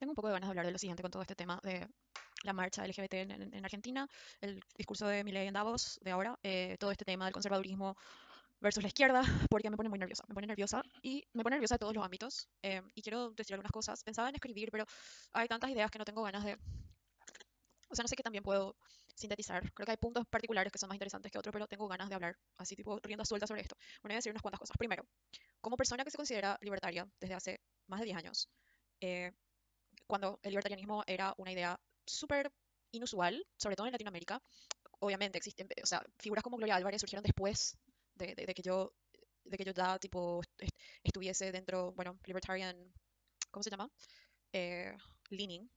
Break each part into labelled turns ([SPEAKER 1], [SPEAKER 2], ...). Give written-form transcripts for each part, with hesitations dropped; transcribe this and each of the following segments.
[SPEAKER 1] Tengo un poco de ganas de hablar de lo siguiente con todo este tema de la marcha LGBT en Argentina, el discurso de Milei en Davos de ahora, todo este tema del conservadurismo versus la izquierda, porque me pone muy nerviosa, me pone nerviosa y me pone nerviosa de todos los ámbitos. Y quiero decir algunas cosas. Pensaba en escribir, pero hay tantas ideas que no tengo ganas de, o sea, no sé qué también puedo sintetizar. Creo que hay puntos particulares que son más interesantes que otros, pero tengo ganas de hablar así, tipo, rienda suelta sobre esto. Bueno, voy a decir unas cuantas cosas. Primero, como persona que se considera libertaria desde hace más de 10 años, eh, cuando el libertarianismo era una idea súper inusual, sobre todo en Latinoamérica. Obviamente existen, o sea, figuras como Gloria Álvarez surgieron después de que yo ya, tipo, estuviese dentro, bueno, libertarian, ¿cómo se llama? Eh, leaning.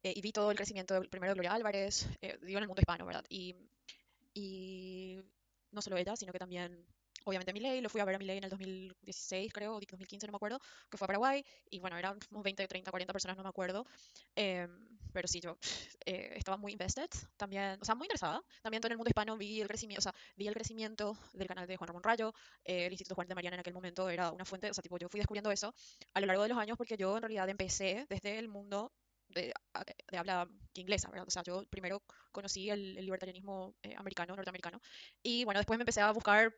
[SPEAKER 1] Y vi todo el crecimiento primero de Gloria Álvarez, digo en el mundo hispano, ¿verdad? Y no solo ella, sino que también, obviamente, Milei. Lo fui a ver a Milei en el 2016, creo, o 2015, no me acuerdo, que fue a Paraguay. Y bueno, eran como 20, 30, 40 personas, no me acuerdo. Pero sí, yo estaba muy invested también, o sea, muy interesada. También todo en el mundo hispano vi el crecimiento, o sea, vi el crecimiento del canal de Juan Ramón Rayo, el Instituto Juan de Mariana en aquel momento era una fuente, o sea, tipo, yo fui descubriendo eso a lo largo de los años porque yo en realidad empecé desde el mundo de habla inglesa, ¿verdad? O sea, yo primero conocí el libertarianismo americano, norteamericano, y bueno, después me empecé a buscar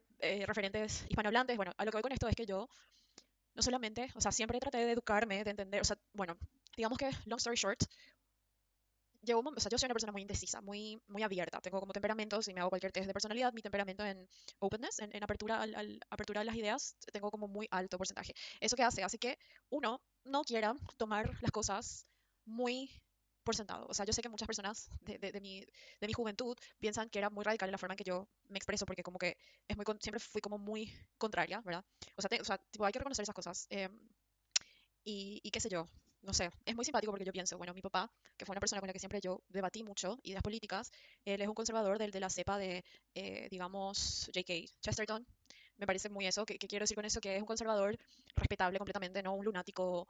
[SPEAKER 1] referentes hispanohablantes. Bueno, a lo que voy con esto es que yo no solamente, o sea, siempre traté de educarme, de entender, o sea, bueno, digamos que, long story short, o sea, yo soy una persona muy indecisa, muy abierta. Tengo como temperamentos, si me hago cualquier test de personalidad, mi temperamento en openness, en apertura, apertura a las ideas, tengo como muy alto porcentaje. ¿Eso qué hace? Hace que uno no quiera tomar las cosas muy por sentado. O sea, yo sé que muchas personas de mi juventud piensan que era muy radical en la forma en que yo me expreso, porque como que siempre fui como muy contraria, ¿verdad? O sea, tipo, hay que reconocer esas cosas. Y qué sé yo, no sé, es muy simpático porque yo pienso, bueno, mi papá, que fue una persona con la que siempre yo debatí mucho ideas políticas, él es un conservador de la cepa de, digamos, J.K. Chesterton. Me parece muy eso. ¿Qué quiero decir con eso? Que es un conservador respetable completamente, no un lunático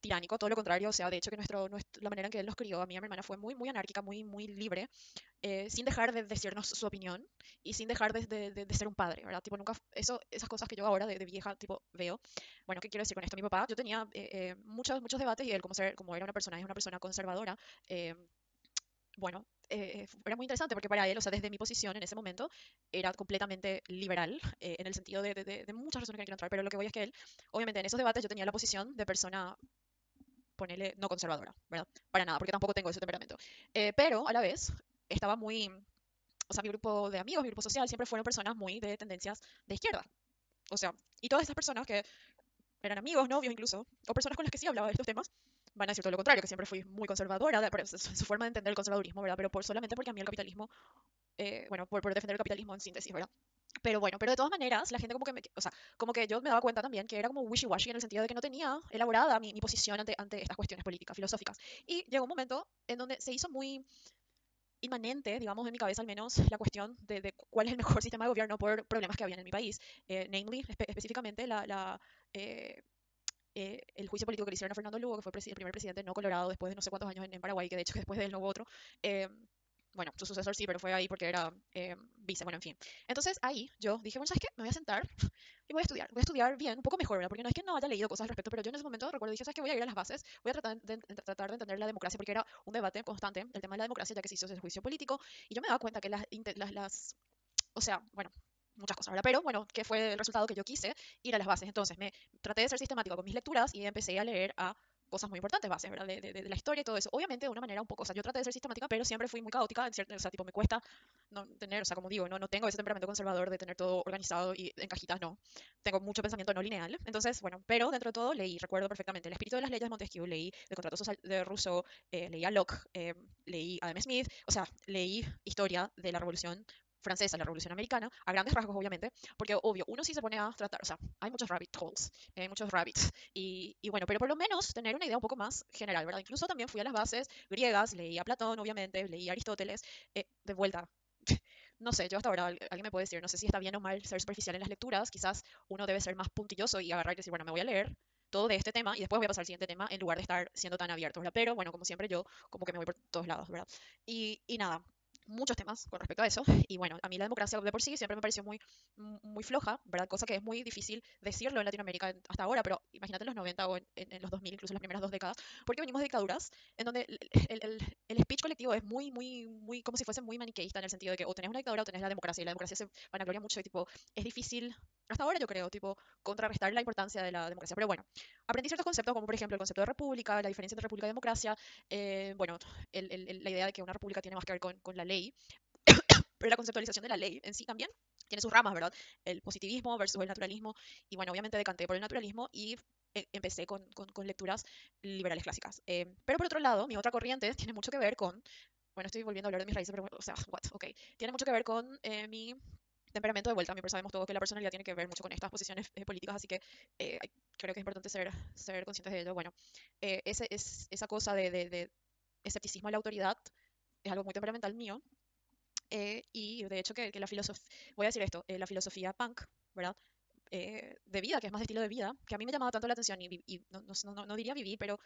[SPEAKER 1] tiránico, todo lo contrario. O sea, de hecho que la manera en que él nos crió, a mí y a mi hermana, fue muy anárquica, muy libre, sin dejar de decirnos su opinión y sin dejar de ser un padre, ¿verdad? Tipo, nunca, esas cosas que yo ahora de vieja, tipo, veo. Bueno, ¿qué quiero decir con esto? Mi papá, yo tenía muchos debates y él, como era una persona, es una persona conservadora, eh, bueno, era muy interesante porque para él, o sea, desde mi posición en ese momento, era completamente liberal, en el sentido de muchas razones que no quiero entrar, pero lo que voy es que él, obviamente, en esos debates yo tenía la posición de persona, ponele, no conservadora, ¿verdad? Para nada, porque tampoco tengo ese temperamento. Pero a la vez, estaba muy, o sea, mi grupo de amigos, mi grupo social, siempre fueron personas muy de tendencias de izquierda. O sea, y todas estas personas que eran amigos, novios incluso, o personas con las que sí hablaba de estos temas, van a decir todo lo contrario, que siempre fui muy conservadora, su forma de entender el conservadurismo, ¿verdad? Pero solamente porque a mí el capitalismo, bueno, por defender el capitalismo en síntesis, ¿verdad? Pero bueno, pero de todas maneras, la gente como que o sea, como que yo me daba cuenta también que era como wishy-washy en el sentido de que no tenía elaborada mi posición ante estas cuestiones políticas, filosóficas. Y llegó un momento en donde se hizo muy inmanente, digamos, en mi cabeza al menos, la cuestión de cuál es el mejor sistema de gobierno por problemas que habían en mi país. Namely, específicamente, eh, el juicio político que le hicieron a Fernando Lugo, que fue el primer presidente no colorado después de no sé cuántos años en Paraguay, que de hecho que después de él no hubo otro. eh, bueno, su sucesor sí, pero fue ahí porque era vice, bueno, en fin. Entonces ahí yo dije, bueno, ¿sabes qué? Me voy a sentar y voy a estudiar bien, un poco mejor, ¿verdad? Porque no es que no haya leído cosas al respecto, pero yo en ese momento recuerdo, dije, ¿sabes qué? Voy a ir a las bases, voy a tratar de entender la democracia, porque era un debate constante, el tema de la democracia, ya que se hizo ese juicio político, y yo me daba cuenta que o sea, bueno, muchas cosas, ¿verdad? Pero bueno, ¿qué fue el resultado que yo quise? Ir a las bases. Entonces me traté de ser sistemático con mis lecturas y empecé a leer a cosas muy importantes, bases, ¿verdad? De la historia y todo eso. Obviamente de una manera un poco, o sea, yo traté de ser sistemática, pero siempre fui muy caótica, o sea, tipo, me cuesta no tener, o sea, como digo, no tengo ese temperamento conservador de tener todo organizado y en cajitas, no. Tengo mucho pensamiento no lineal. Entonces, bueno, pero dentro de todo leí, recuerdo perfectamente, El espíritu de las leyes de Montesquieu, leí El contrato social de Rousseau, leí a Locke, leí a Adam Smith, o sea, leí historia de la Revolución Francesa, la Revolución Americana, a grandes rasgos, obviamente, porque obvio, uno sí se pone a tratar, o sea, hay muchos rabbit holes, hay muchos rabbits, y bueno, pero por lo menos tener una idea un poco más general, ¿verdad? Incluso también fui a las bases griegas, leí a Platón, obviamente, leí a Aristóteles, de vuelta. No sé, yo hasta ahora alguien me puede decir, no sé si está bien o mal ser superficial en las lecturas, quizás uno debe ser más puntilloso y agarrar y decir, bueno, me voy a leer todo de este tema y después voy a pasar al siguiente tema en lugar de estar siendo tan abierto, ¿verdad? Pero bueno, como siempre yo como que me voy por todos lados, ¿verdad? Y nada, muchos temas con respecto a eso. Y bueno, a mí la democracia de por sí siempre me pareció muy floja, ¿verdad? Cosa que es muy difícil decirlo en Latinoamérica hasta ahora, pero imagínate en los 90 o en los 2000, incluso las primeras 2 décadas, porque venimos de dictaduras en donde el speech colectivo es muy, como si fuese muy maniqueísta en el sentido de que o tenés una dictadura o tenés la democracia, y la democracia se vanagloria mucho y tipo, es difícil, hasta ahora yo creo, tipo, contrarrestar la importancia de la democracia. Pero bueno, aprendí ciertos conceptos como por ejemplo el concepto de república, la diferencia entre república y democracia, bueno, la idea de que una república tiene más que ver con la ley, pero la conceptualización de la ley en sí también tiene sus ramas, ¿verdad? El positivismo versus el naturalismo. Y bueno, obviamente decanté por el naturalismo y empecé con lecturas liberales clásicas. Pero por otro lado, mi otra corriente tiene mucho que ver con, bueno, estoy volviendo a hablar de mis raíces, pero bueno, o sea, what, ok, tiene mucho que ver con mi temperamento de vuelta. Mi sabemos todos que la personalidad tiene que ver mucho con estas posiciones políticas, así que creo que es importante ser conscientes de ello. Bueno, esa cosa de escepticismo a la autoridad es algo muy temperamental mío, y de hecho que la filosofía, voy a decir esto, la filosofía punk, ¿verdad? De vida, que es más de estilo de vida, que a mí me llamaba tanto la atención y no diría viví, pero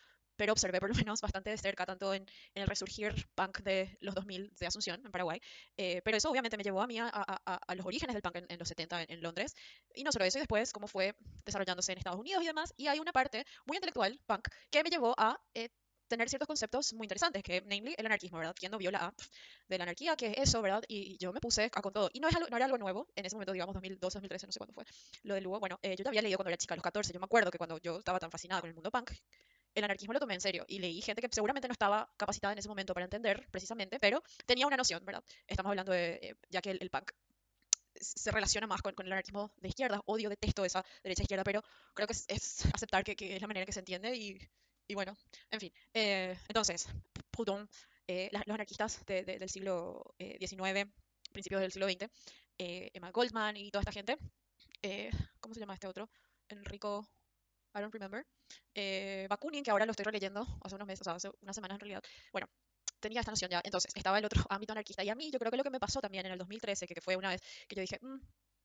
[SPEAKER 1] observé por lo menos bastante de cerca, tanto en el resurgir punk de los 2000 de Asunción, en Paraguay. Pero eso obviamente me llevó a mí a los orígenes del punk en los 70 en Londres, y no solo eso, y después cómo fue desarrollándose en Estados Unidos y demás, y hay una parte muy intelectual, punk, que me llevó a tener ciertos conceptos muy interesantes, que namely el anarquismo, ¿verdad? ¿Quién no vio la A de la anarquía? ¿Qué es eso, verdad? Y yo me puse a con todo. Y no era algo nuevo en ese momento, digamos, 2012, 2013, no sé cuándo fue lo de Lugo. Bueno, yo ya había leído cuando era chica, a los 14. Yo me acuerdo que cuando yo estaba tan fascinada con el mundo punk, el anarquismo lo tomé en serio y leí gente que seguramente no estaba capacitada en ese momento para entender precisamente, pero tenía una noción, ¿verdad? Estamos hablando de, ya que el punk se relaciona más con el anarquismo de izquierda, odio, detesto esa derecha-izquierda, pero creo que es aceptar que es la manera en que se entiende y bueno, en fin. Entonces, Proudhon, los anarquistas del siglo XIX, principios del siglo XX, Emma Goldman y toda esta gente, eh, ¿cómo se llama este otro? Enrico, I don't remember. Bakunin, que ahora lo estoy releyendo hace unos meses, o sea, hace unas semanas en realidad. Bueno, tenía esta noción ya. Entonces, estaba el otro ámbito anarquista. Y a mí, yo creo que lo que me pasó también en el 2013, que fue una vez que yo dije,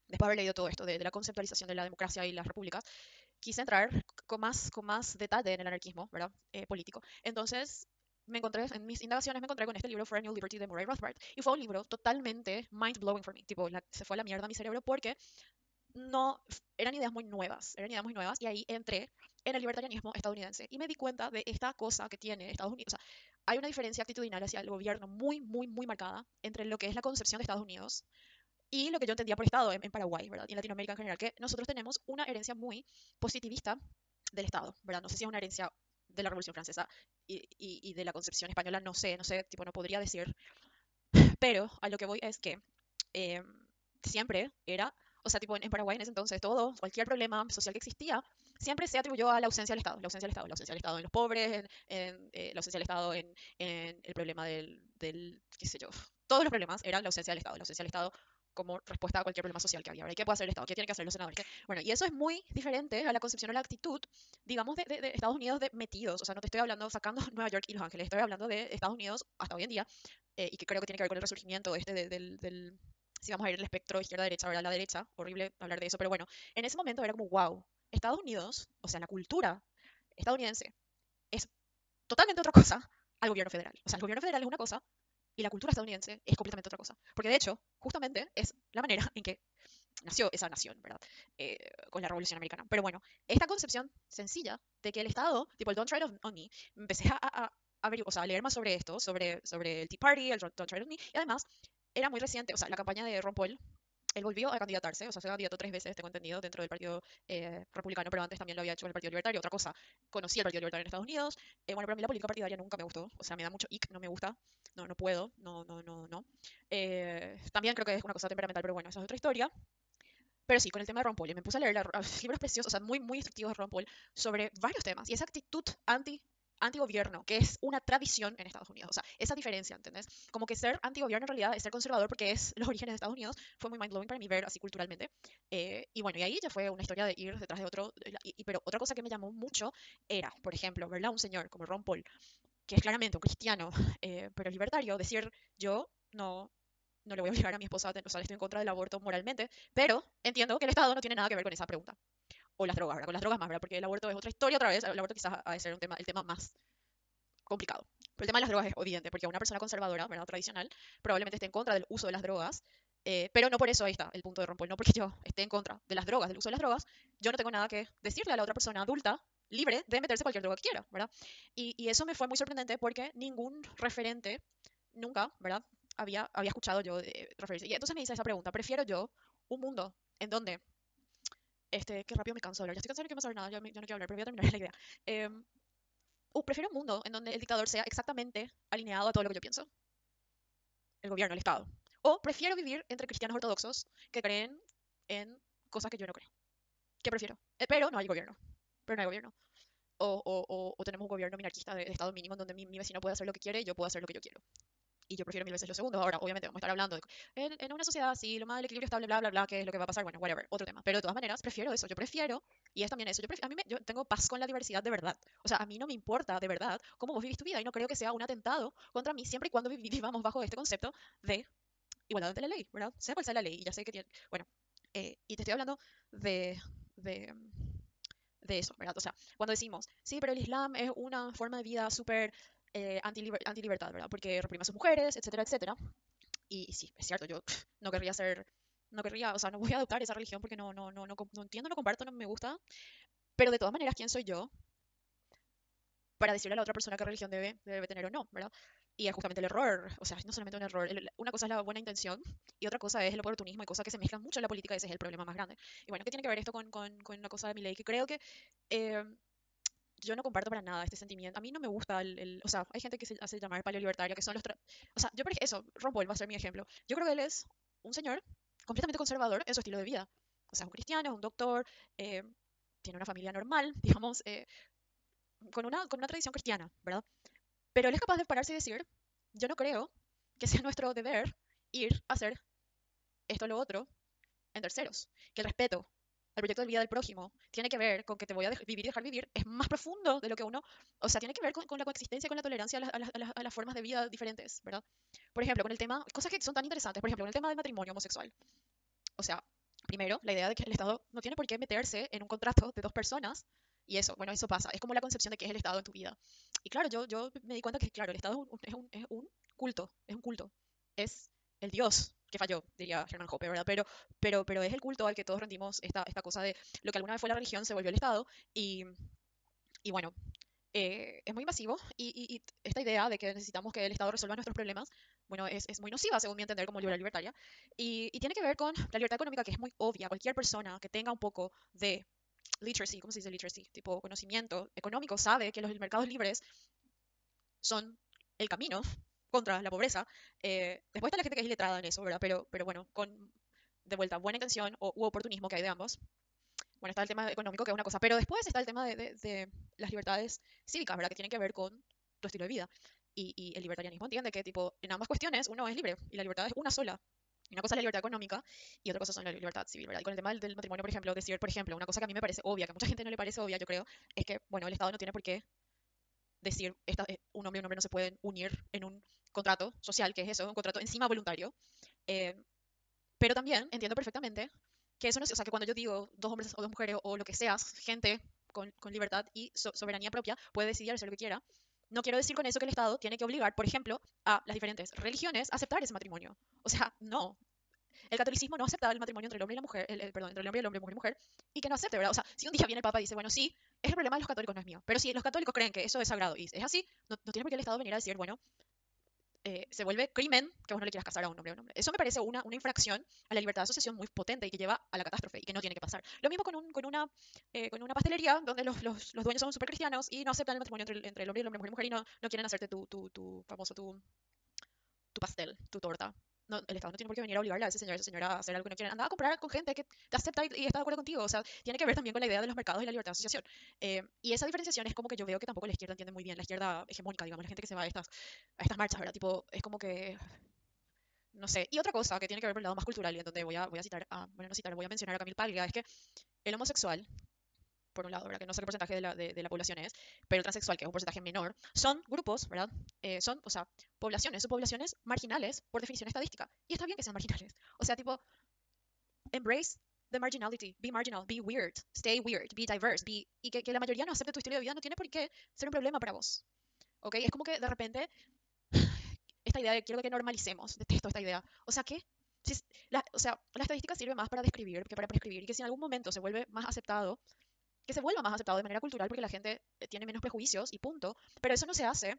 [SPEAKER 1] después de haber leído todo esto de la conceptualización de la democracia y las repúblicas, quise entrar con más detalle en el anarquismo, ¿verdad? Político. Entonces, en mis indagaciones me encontré con este libro, For a New Liberty, de Murray Rothbard. Y fue un libro totalmente mind-blowing for me. Tipo, se fue a la mierda mi cerebro porque no, eran ideas muy nuevas, y ahí entré en el libertarianismo estadounidense y me di cuenta de esta cosa que tiene Estados Unidos. O sea, hay una diferencia actitudinal hacia el gobierno muy marcada entre lo que es la concepción de Estados Unidos y lo que yo entendía por Estado en Paraguay, ¿verdad? Y en Latinoamérica en general, que nosotros tenemos una herencia muy positivista del Estado, ¿verdad? No sé si es una herencia de la Revolución Francesa y de la concepción española, no sé, tipo, no podría decir, pero a lo que voy es que eh, siempre era, o sea, tipo en Paraguay en ese entonces, cualquier problema social que existía, siempre se atribuyó a la ausencia del Estado, la ausencia del Estado en los pobres, la ausencia del Estado en el problema qué sé yo, todos los problemas eran la ausencia del Estado como respuesta a cualquier problema social que había. Ahora, ¿qué puede hacer el Estado? ¿Qué tienen que hacer los senadores? Bueno, y eso es muy diferente a la concepción o la actitud, digamos, de Estados Unidos de metidos. O sea, no te estoy hablando sacando Nueva York y Los Ángeles, estoy hablando de Estados Unidos hasta hoy en día, y que creo que tiene que ver con el resurgimiento si vamos a ir el espectro izquierda-derecha, ¿verdad? La derecha, horrible hablar de eso, pero bueno, en ese momento era como, wow, Estados Unidos, o sea, la cultura estadounidense es totalmente otra cosa al gobierno federal. O sea, el gobierno federal es una cosa y la cultura estadounidense es completamente otra cosa. Porque de hecho, justamente es la manera en que nació esa nación, ¿verdad? Con la Revolución Americana. Pero bueno, esta concepción sencilla de que el Estado, tipo el Don't Try on Me, empecé o sea, a leer más sobre esto, sobre el Tea Party, el Don't Try on Me, y además era muy reciente, o sea, la campaña de Ron Paul, él volvió a candidatarse, o sea, se candidató 3 veces, tengo entendido, dentro del Partido Republicano, pero antes también lo había hecho en el Partido Libertario. Otra cosa, conocí el Partido Libertario en Estados Unidos. Bueno, para mí la política partidaria nunca me gustó, o sea, me da mucho ick, no me gusta, no puedo, no. También creo que es una cosa temperamental, pero bueno, esa es otra historia. Pero sí, con el tema de Ron Paul, y me puse a leer libros preciosos, o sea, muy instructivos de Ron Paul sobre varios temas. Y esa actitud antigobierno, que es una tradición en Estados Unidos. O sea, esa diferencia, ¿entendés? Como que ser antigobierno en realidad es ser conservador porque es los orígenes de Estados Unidos. Fue muy mind-blowing para mí ver así culturalmente. Y bueno, y ahí ya fue una historia de ir detrás de otro. Pero otra cosa que me llamó mucho era, por ejemplo, verla a un señor como Ron Paul, que es claramente un cristiano, pero libertario, decir, yo no le voy a obligar a mi esposa, o sea, estoy en contra del aborto moralmente, pero entiendo que el Estado no tiene nada que ver con esa pregunta. O las drogas, ¿verdad? Con las drogas más, ¿verdad? Porque el aborto es otra historia otra vez, el aborto quizás ha de ser el tema más complicado. Pero el tema de las drogas es evidente, porque una persona conservadora, ¿verdad? Tradicional, probablemente esté en contra del uso de las drogas, pero no por eso ahí está el punto de Ron Paul, no porque yo esté en contra de las drogas, del uso de las drogas, yo no tengo nada que decirle a la otra persona adulta, libre, de meterse cualquier droga que quiera, ¿verdad? Y eso me fue muy sorprendente porque ningún referente, nunca, ¿verdad? Había escuchado yo referirse. Y entonces me hice esa pregunta, ¿prefiero yo un mundo en donde, qué rápido me canso de hablar, ya estoy cansada, no quiero más saber nada, yo no quiero hablar, pero voy a terminar la idea. Em, prefiero un mundo en donde el dictador sea exactamente alineado a todo lo que yo pienso, el gobierno, el Estado. O prefiero vivir entre cristianos ortodoxos que creen en cosas que yo no creo. ¿Qué prefiero? Pero no hay gobierno. Pero no hay gobierno. O tenemos un gobierno minarquista de Estado mínimo en donde mi vecino puede hacer lo que quiere y yo puedo hacer lo que yo quiero. Y yo prefiero mil veces lo segundo. Ahora, obviamente, vamos a estar hablando de en una sociedad así, lo más del equilibrio estable, bla, bla, bla, qué es lo que va a pasar, bueno, whatever, otro tema. Pero de todas maneras, prefiero eso. Yo prefiero, y es también eso, yo tengo paz con la diversidad de verdad. O sea, a mí no me importa de verdad cómo vos vivís tu vida y no creo que sea un atentado contra mí siempre y cuando vivamos bajo este concepto de igualdad ante la ley, ¿verdad? Sea cual sea la ley, y ya sé que tiene, bueno, y te estoy hablando de, de, de eso, ¿verdad? O sea, cuando decimos, sí, pero el Islam es una forma de vida súper anti-libertad, ¿verdad? Porque reprime a sus mujeres, etcétera, etcétera. Y sí, es cierto, yo no querría ser, no querría, o sea, no voy a adoptar esa religión porque no entiendo, no comparto, no me gusta. Pero de todas maneras, ¿quién soy yo para decirle a la otra persona qué religión debe tener o no, ¿verdad? Y es justamente el error, o sea, no solamente un error, una cosa es la buena intención y otra cosa es el oportunismo y cosas que se mezclan mucho en la política, ese es el problema más grande. Y bueno, ¿qué tiene que ver esto con una cosa de mi ley? Que creo que eh, yo no comparto para nada este sentimiento. A mí no me gusta o sea, hay gente que se hace llamar paleolibertaria, que son o sea, yo por eso, Ron Paul va a ser mi ejemplo. Yo creo que él es un señor completamente conservador en su estilo de vida. O sea, es un cristiano, es un doctor, eh, tiene una familia normal, digamos, con una tradición cristiana, ¿verdad? Pero él es capaz de pararse y decir, yo no creo que sea nuestro deber ir a hacer esto o lo otro en terceros. Que el respeto al proyecto de vida del prójimo tiene que ver con que te voy a vivir y dejar vivir. Es más profundo de lo que uno... O sea, tiene que ver con la coexistencia, con la tolerancia a las formas de vida diferentes, ¿verdad? Por ejemplo, con el tema... Cosas que son tan interesantes. Por ejemplo, con el tema del matrimonio homosexual. O sea, primero, la idea de que el Estado no tiene por qué meterse en un contrato de dos personas. Y eso, bueno, eso pasa. Es como la concepción de qué es el Estado en tu vida. Y claro, yo me di cuenta que, claro, el Estado es un culto, es un culto. Es el Dios que falló, diría Hermann Hoppe, ¿verdad? Pero es el culto al que todos rendimos esta cosa de lo que alguna vez fue la religión se volvió el Estado. Y bueno, es muy invasivo y esta idea de que necesitamos que el Estado resuelva nuestros problemas, bueno, es muy nociva según mi entender como liberal libertaria y tiene que ver con la libertad económica que es muy obvia. Cualquier persona que tenga un poco de literacy, ¿cómo se dice literacy? Tipo conocimiento económico sabe que los mercados libres son el camino contra la pobreza. Después está la gente que es iletrada en eso, ¿verdad? Pero bueno, con de vuelta buena intención u oportunismo que hay de ambos. Bueno, está el tema económico, que es una cosa, pero después está el tema de las libertades cívicas, ¿verdad? Que tienen que ver con tu estilo de vida. Y el libertarianismo entiende que, tipo, en ambas cuestiones uno es libre y la libertad es una sola. Y una cosa es la libertad económica y otra cosa son la libertad civil, ¿verdad? Y con el tema del matrimonio, por ejemplo, decir, por ejemplo, una cosa que a mí me parece obvia, que a mucha gente no le parece obvia, yo creo, es que, bueno, el Estado no tiene por qué decir un hombre y un hombre no se pueden unir en un contrato social, que es eso, un contrato encima voluntario. Eh, pero también entiendo perfectamente que eso no es, o sea, que cuando yo digo dos hombres o dos mujeres o lo que seas, gente con libertad y soberanía propia puede decidir hacer lo que quiera, no quiero decir con eso que el Estado tiene que obligar, por ejemplo, a las diferentes religiones a aceptar ese matrimonio. O sea, no. El catolicismo no acepta el matrimonio entre el hombre y la mujer, perdón, entre el hombre y el hombre, mujer y mujer, y que no acepte, ¿verdad? O sea, si un día viene el Papa y dice, bueno, sí, es el problema de los católicos, no es mío, pero si los católicos creen que eso es sagrado y es así, no tiene por qué el Estado venir a decir, bueno, se vuelve crimen que vos no le quieras casar a un hombre o un hombre. Eso me parece una infracción a la libertad de asociación muy potente y que lleva a la catástrofe y que no tiene que pasar. Lo mismo con una pastelería donde los dueños son súper cristianos y no aceptan el matrimonio entre el hombre y el hombre, mujer y mujer y no quieren hacerte tu famoso, tu pastel, tu torta. No, el Estado no tiene por qué venir a obligarle a ese señor, a esa señora a hacer algo que no quieren. Anda a comprar con gente que te acepta y está de acuerdo contigo. O sea, tiene que ver también con la idea de los mercados y la libertad de asociación. Y esa diferenciación es como que yo veo que tampoco la izquierda entiende muy bien. La izquierda hegemónica, digamos, la gente que se va a estas marchas, ¿verdad? Tipo, es como que, no sé. Y otra cosa que tiene que ver con el lado más cultural y en donde voy a citar, bueno, no citar, voy a mencionar a Camille Paglia, es que el homosexual por un lado, ¿verdad? Que no sé qué porcentaje de la población es, pero el transexual, que es un porcentaje menor, son grupos, ¿verdad? Son, o sea, poblaciones marginales por definición estadística. Y está bien que sean marginales. O sea, tipo, embrace the marginality, be marginal, be weird, stay weird, be diverse, y que la mayoría no acepte tu estilo de vida no tiene por qué ser un problema para vos. ¿ok? Es como que de repente esta idea de quiero que normalicemos, detesto esta idea. O sea, ¿qué? O sea, la estadística sirve más para describir que para prescribir y que si en algún momento se vuelve más aceptado, que se vuelva más aceptado de manera cultural porque la gente tiene menos prejuicios y punto. Pero eso no se hace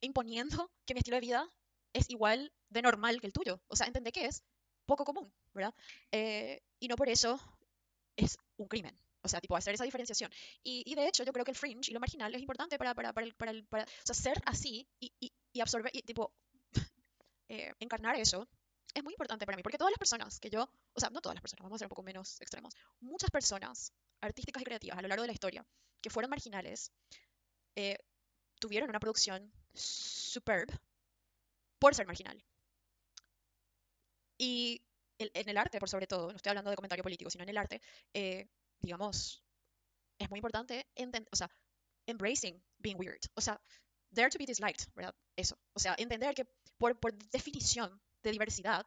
[SPEAKER 1] imponiendo que mi estilo de vida es igual de normal que el tuyo. O sea, entendé que es poco común, ¿verdad? Y no por eso es un crimen. O sea, tipo, hacer esa diferenciación. Y de hecho, yo creo que el fringe y lo marginal es importante o sea, ser así y absorber, y tipo, encarnar eso es muy importante para mí, porque todas las personas que yo, o sea, no todas las personas, vamos a ser un poco menos extremos, muchas personas artísticas y creativas a lo largo de la historia que fueron marginales, eh, tuvieron una producción superb por ser marginal. Y en el arte, por sobre todo, no estoy hablando de comentario político, sino en el arte, eh, digamos, es muy importante, o sea, embracing being weird. O sea, dare to be disliked, ¿verdad? Eso. O sea, entender que por definición de diversidad,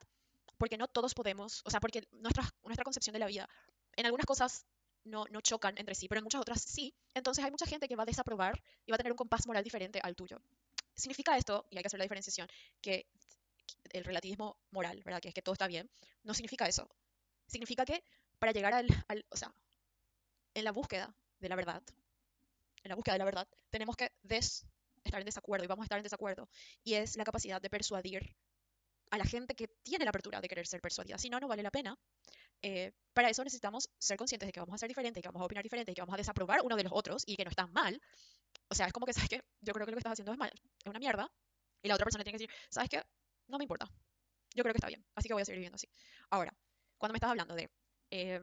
[SPEAKER 1] porque no todos podemos, o sea, porque nuestra concepción de la vida, en algunas cosas no chocan entre sí, pero en muchas otras sí. Entonces hay mucha gente que va a desaprobar y va a tener un compás moral diferente al tuyo. Significa esto, y hay que hacer la diferenciación, que el relativismo moral, ¿verdad? Que es que todo está bien, no significa eso. Significa que para llegar o sea, en la búsqueda de la verdad, en la búsqueda de la verdad, tenemos que estar en desacuerdo y vamos a estar en desacuerdo. Y es la capacidad de persuadir a la gente que tiene la apertura de querer ser persuadida. Si no, no vale la pena. Para eso necesitamos ser conscientes de que vamos a ser diferentes, que vamos a opinar diferente y que vamos a desaprobar uno de los otros y que no está mal. O sea, es como que, ¿sabes qué? Yo creo que lo que estás haciendo es mal, es una mierda. Y la otra persona tiene que decir, ¿sabes qué? No me importa. Yo creo que está bien. Así que voy a seguir viviendo así. Ahora, cuando me estás hablando de eh,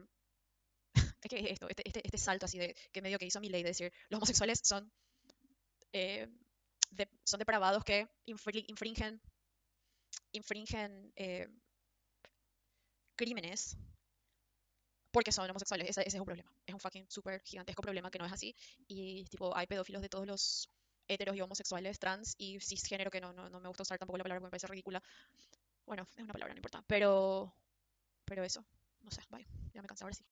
[SPEAKER 1] es que esto, este salto así de que medio que hizo mi ley de decir los homosexuales eh, son depravados que infringen crímenes porque son homosexuales. Ese es un problema. Es un fucking súper gigantesco problema que no es así. Y tipo, hay pedófilos de todos los heteros y homosexuales, trans y cisgénero, que no me gusta usar tampoco la palabra porque me parece ridícula. Bueno, es una palabra, no importa. Pero eso, no sé, bye. Ya me cansé ahora sí.